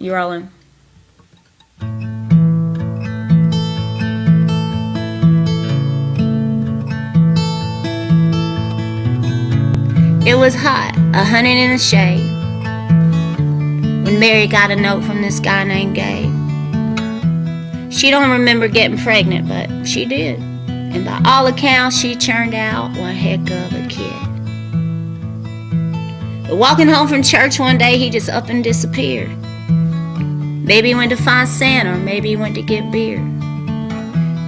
You rolling? It was hot, 100 in the shade, when Mary got a note from this guy named Gabe. She don't remember getting pregnant, but she did. And by all accounts, she churned out one heck of a kid. But walking home from church one day, he just up and disappeared. Maybe he went to find Santa, or maybe he went to get beer.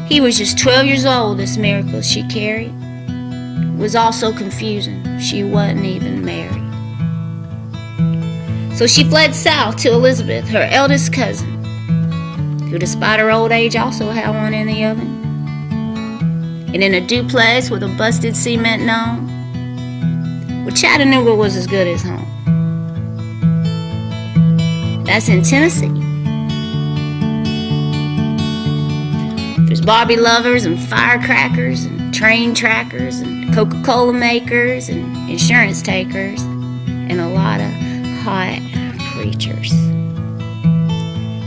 He was just 12 years old, this miracle she carried. It was all so confusing, she wasn't even married. So she fled south to Elizabeth, her eldest cousin, who despite her old age also had one in the oven. And in a duplex with a busted cement gnome, well, Chattanooga was as good as home. That's in Tennessee. There's Barbie lovers and firecrackers and train trackers and Coca Cola makers and insurance takers and a lot of hot preachers.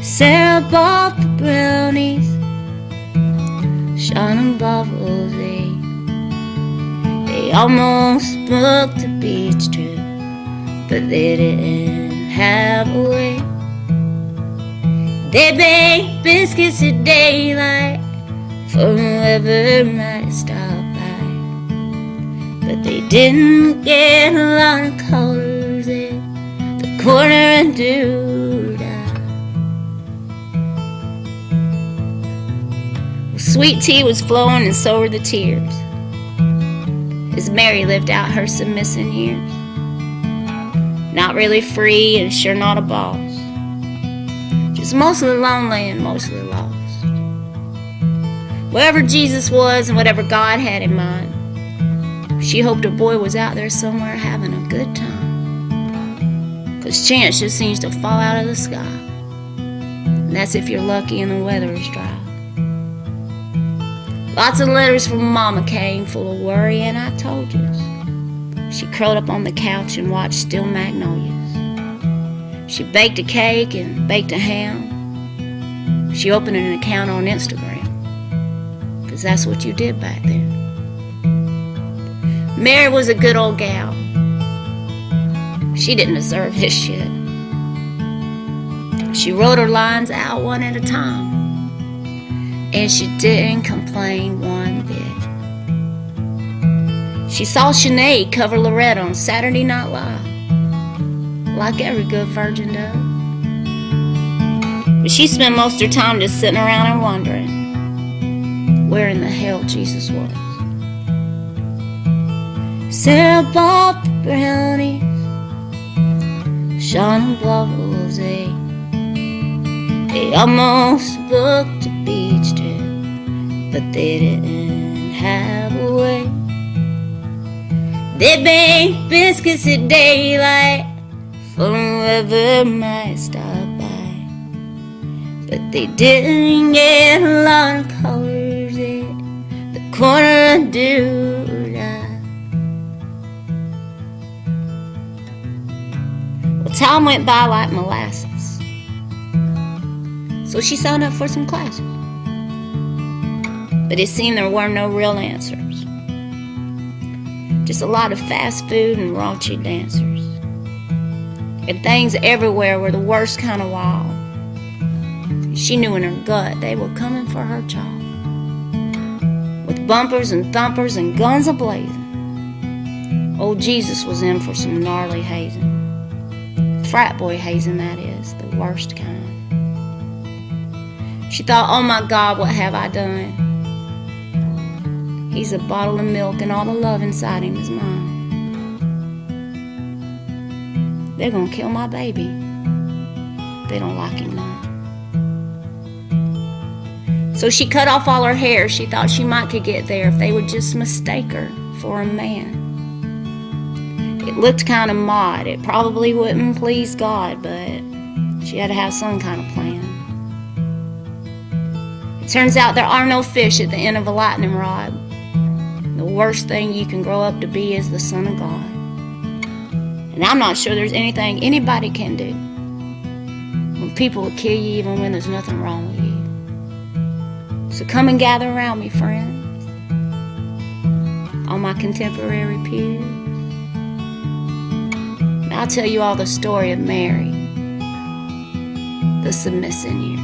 Sarah bought the brownies, shining bubbles, they almost booked a beach trip, but they didn't have a way. They baked biscuits at daylight for whoever might stop by, but they didn't get a lot of colors at the corner and doodah. Sweet tea was flowing and so were the tears, as Mary lived out her submissing years. Not really free and sure not a boss, just mostly lonely and mostly lost. Wherever Jesus was and whatever God had in mind, she hoped her boy was out there somewhere having a good time, 'cause chance just seems to fall out of the sky, and that's if you're lucky and the weather is dry. Lots of letters from Mama came full of worry, and I told you. She curled up on the couch and watched still magnolias. She baked a cake and baked a ham. She opened an account on Instagram, 'cause that's what you did back then. Mary was a good old gal. She didn't deserve this shit. She wrote her lines out one at a time, and she didn't complain one bit. She saw Sinead cover Loretta on Saturday Night Live, like every good virgin does. But she spent most of her time just sitting around and wondering where in the hell Jesus was. Sarah bought the brownies, shining bubbles, they almost booked a beach trip, but they didn't have a way. They baked biscuits at daylight for whoever might stop by, but they didn't get a lot of colors at the corner of doodah. Well, time went by like molasses, so she signed up for some classes. But it seemed there were no real answers. Just a lot of fast food and raunchy dancers. And things everywhere were the worst kind of wild. She knew in her gut they were coming for her child. With bumpers and thumpers and guns a-blazing, old Jesus was in for some gnarly hazing. Frat boy hazing, that is, the worst kind. She thought, oh my God, what have I done? He's a bottle of milk and all the love inside him is mine. They're gonna kill my baby. They don't like him none. So she cut off all her hair. She thought she might could get there if they would just mistake her for a man. It looked kind of mod. It probably wouldn't please God, but she had to have some kind of plan. It turns out there are no fish at the end of a lightning rod. The worst thing you can grow up to be is the Son of God. And I'm not sure there's anything anybody can do when People will kill you even when there's nothing wrong with you. So come and gather around me, friends, all my contemporary peers. And I'll tell you all the story of Mary, the submissing years.